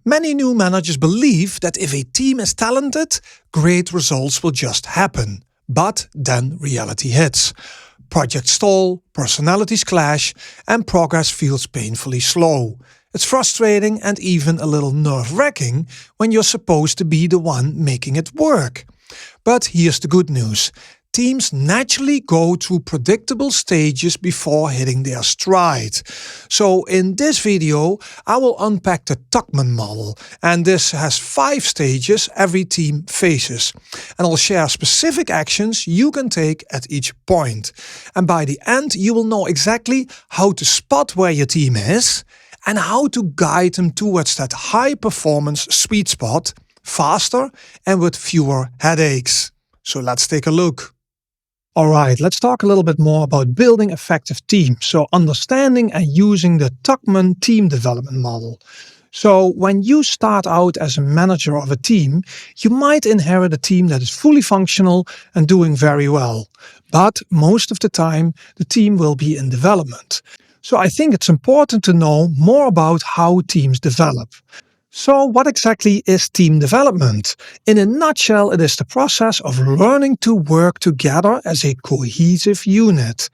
Many new managers believe that if a team is talented, great results will just happen. But then reality hits. Projects stall, personalities clash, and progress feels painfully slow. It's frustrating and even a little nerve-wracking when you're supposed to be the one making it work. But here's the good news. Teams naturally go through predictable stages before hitting their stride. So in this video, I will unpack the Tuckman model, and this has 5 stages every team faces. And I'll share specific actions you can take at each point. And by the end, you will know exactly how to spot where your team is and how to guide them towards that high-performance sweet spot faster and with fewer headaches. So let's take a look. Alright, let's talk a little bit more about building effective teams. So understanding and using the Tuckman team development model. So when you start out as a manager of a team, you might inherit a team that is fully functional and doing very well. But most of the time, the team will be in development. So I think it's important to know more about how teams develop. So what exactly is team development? In a nutshell, it is the process of learning to work together as a cohesive unit.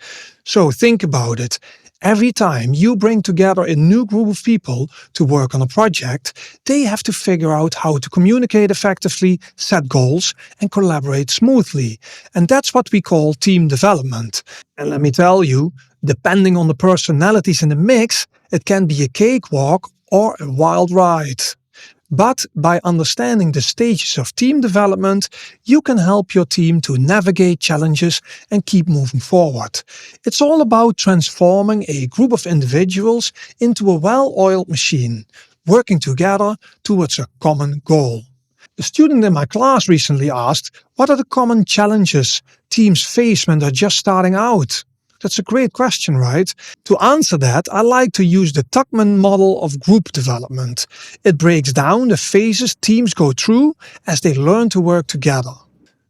So think about it. Every time you bring together a new group of people to work on a project, they have to figure out how to communicate effectively, set goals, and collaborate smoothly. And that's what we call team development. And let me tell you, depending on the personalities in the mix, it can be a cakewalk or a wild ride. But by understanding the stages of team development, you can help your team to navigate challenges and keep moving forward. It's all about transforming a group of individuals into a well-oiled machine, working together towards a common goal. A student in my class recently asked, what are the common challenges teams face when they're just starting out? That's a great question, right? To answer that, I like to use the Tuckman model of group development. It breaks down the phases teams go through as they learn to work together.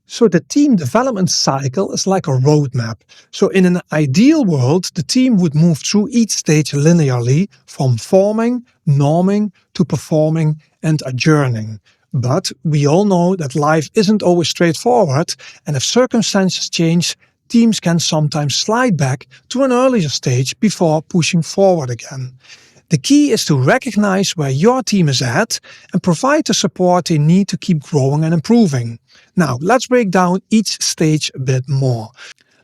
So the team development cycle is like a roadmap. So in an ideal world, the team would move through each stage linearly from forming, norming, to performing and adjourning. But we all know that life isn't always straightforward, and if circumstances change, teams can sometimes slide back to an earlier stage before pushing forward again. The key is to recognize where your team is at and provide the support they need to keep growing and improving. Now, let's break down each stage a bit more.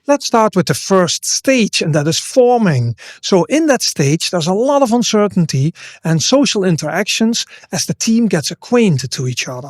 Let's start with the first stage, and that is forming. So in that stage, there's a lot of uncertainty and social interactions as the team gets acquainted to each other.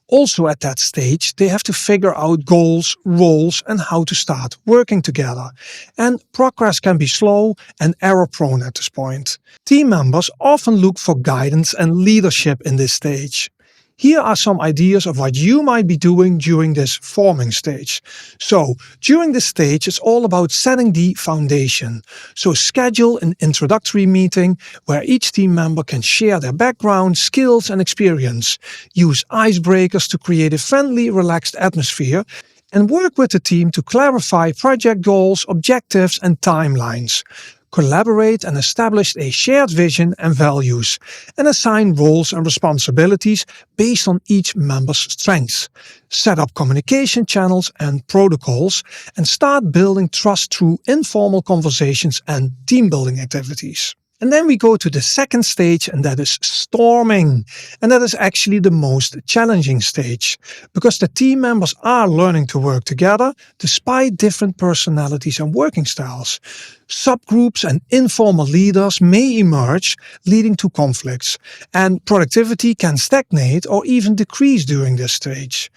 Also at that stage, they have to figure out goals, roles, and how to start working together. And progress can be slow and error-prone at this point. Team members often look for guidance and leadership in this stage. Here are some ideas of what you might be doing during this forming stage. So, during this stage, it's all about setting the foundation. So schedule an introductory meeting where each team member can share their background, skills, and experience. Use icebreakers to create a friendly, relaxed atmosphere, and work with the team to clarify project goals, objectives, and timelines. Collaborate and establish a shared vision and values, and assign roles and responsibilities based on each member's strengths. Set up communication channels and protocols, and start building trust through informal conversations and team building activities. And then we go to the second stage, and that is storming. And that is actually the most challenging stage, because the team members are learning to work together despite different personalities and working styles. Subgroups and informal leaders may emerge, leading to conflicts, and productivity can stagnate or even decrease during this stage.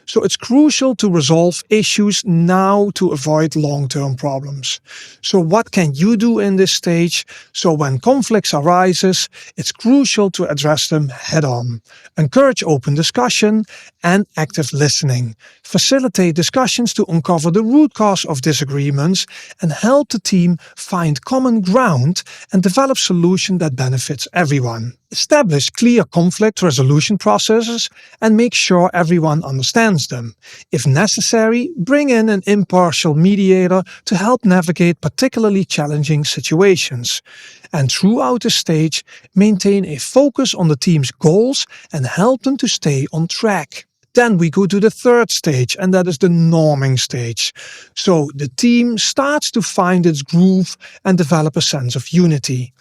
So it's crucial to resolve issues now to avoid long-term problems. So what can you do in this stage? So when conflicts arises, it's crucial to address them head-on. Encourage open discussion and active listening. Facilitate discussions to uncover the root cause of disagreements and help the team find common ground and develop solutions that benefits everyone. Establish clear conflict resolution processes and make sure everyone understands them. If necessary, bring in an impartial mediator to help navigate particularly challenging situations. And throughout the stage, maintain a focus on the team's goals and help them to stay on track. Then we go to the third stage, and that is the norming stage. So the team starts to find its groove and develop a sense of unity.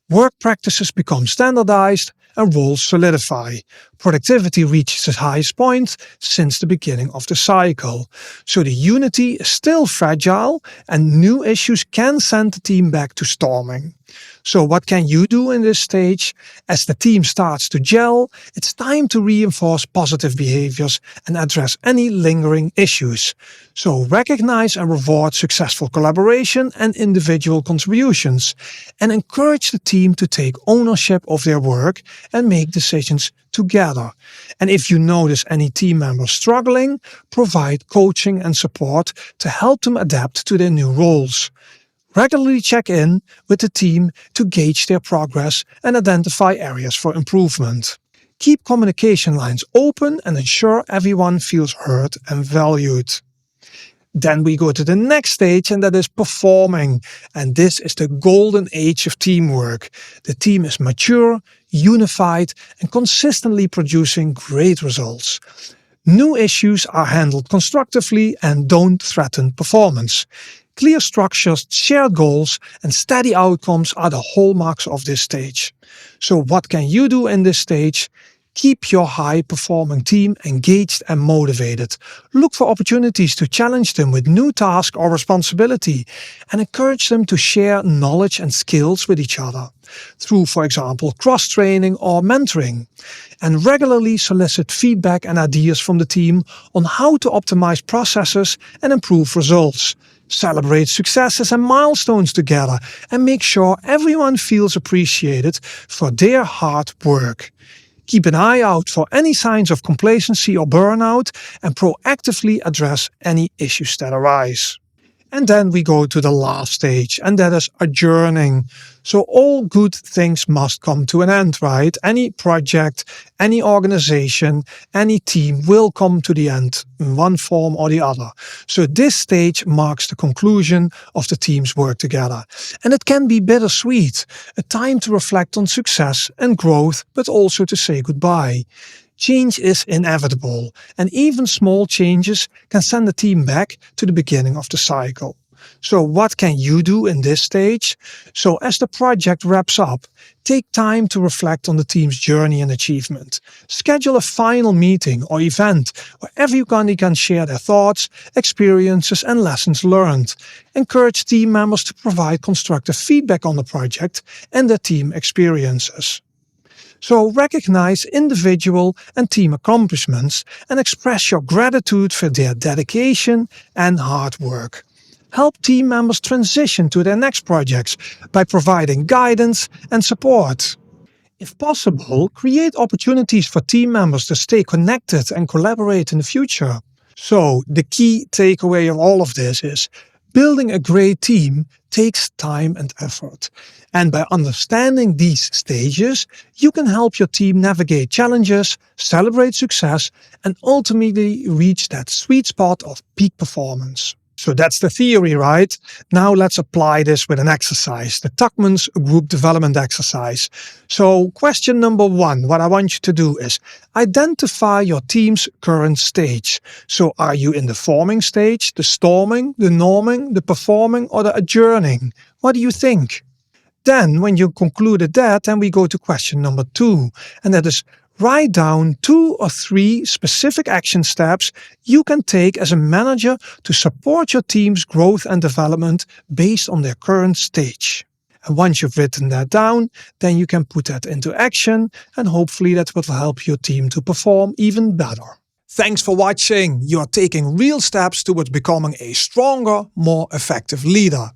Work practices become standardized and roles solidify. Productivity reaches its highest point since the beginning of the cycle. So the unity is still fragile and new issues can send the team back to storming. So what can you do in this stage? As the team starts to gel, it's time to reinforce positive behaviors and address any lingering issues. So recognize and reward successful collaboration and individual contributions, and encourage the team to take ownership of their work and make decisions together. And if you notice any team members struggling, provide coaching and support to help them adapt to their new roles. Regularly check in with the team to gauge their progress and identify areas for improvement. Keep communication lines open and ensure everyone feels heard and valued. Then we go to the next stage, and that is performing. And this is the golden age of teamwork. The team is mature, unified, and consistently producing great results. New issues are handled constructively and don't threaten performance. Clear structures, shared goals, and steady outcomes are the hallmarks of this stage. So what can you do in this stage? Keep your high-performing team engaged and motivated. Look for opportunities to challenge them with new tasks or responsibility, and encourage them to share knowledge and skills with each other through, for example, cross-training or mentoring. And regularly solicit feedback and ideas from the team on how to optimize processes and improve results. Celebrate successes and milestones together and make sure everyone feels appreciated for their hard work. Keep an eye out for any signs of complacency or burnout and proactively address any issues that arise. And then we go to the last stage, and that is adjourning. So all good things must come to an end, right? Any project, any organization, any team will come to the end in one form or the other. So this stage marks the conclusion of the team's work together. And it can be bittersweet, a time to reflect on success and growth, but also to say goodbye. Change is inevitable, and even small changes can send the team back to the beginning of the cycle. So what can you do in this stage? So as the project wraps up, take time to reflect on the team's journey and achievement. Schedule a final meeting or event where everyone can share their thoughts, experiences, and lessons learned. Encourage team members to provide constructive feedback on the project and their team experiences. So recognize individual and team accomplishments and express your gratitude for their dedication and hard work. Help team members transition to their next projects by providing guidance and support. If possible, create opportunities for team members to stay connected and collaborate in the future. So the key takeaway of all of this is building a great team takes time and effort. And by understanding these stages, you can help your team navigate challenges, celebrate success, and ultimately reach that sweet spot of peak performance. So that's the theory, right? Now let's apply this with an exercise, the Tuckman's group development exercise. So question number 1, what I want you to do is identify your team's current stage. So are you in the forming stage, the storming, the norming, the performing, or the adjourning? What do you think? Then when you concluded that, then we go to question number 2, and that is write down 2 or 3 specific action steps you can take as a manager to support your team's growth and development based on their current stage. And once you've written that down, then you can put that into action, and hopefully that will help your team to perform even better. Thanks for watching. You are taking real steps towards becoming a stronger, more effective leader.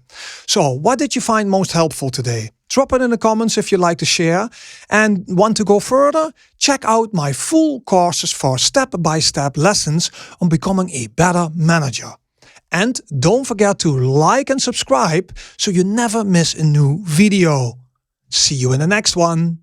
So, what did you find most helpful today? Drop it in the comments if you'd like to share. And want to go further? Check out my full courses for step-by-step lessons on becoming a better manager. And don't forget to like and subscribe so you never miss a new video. See you in the next one.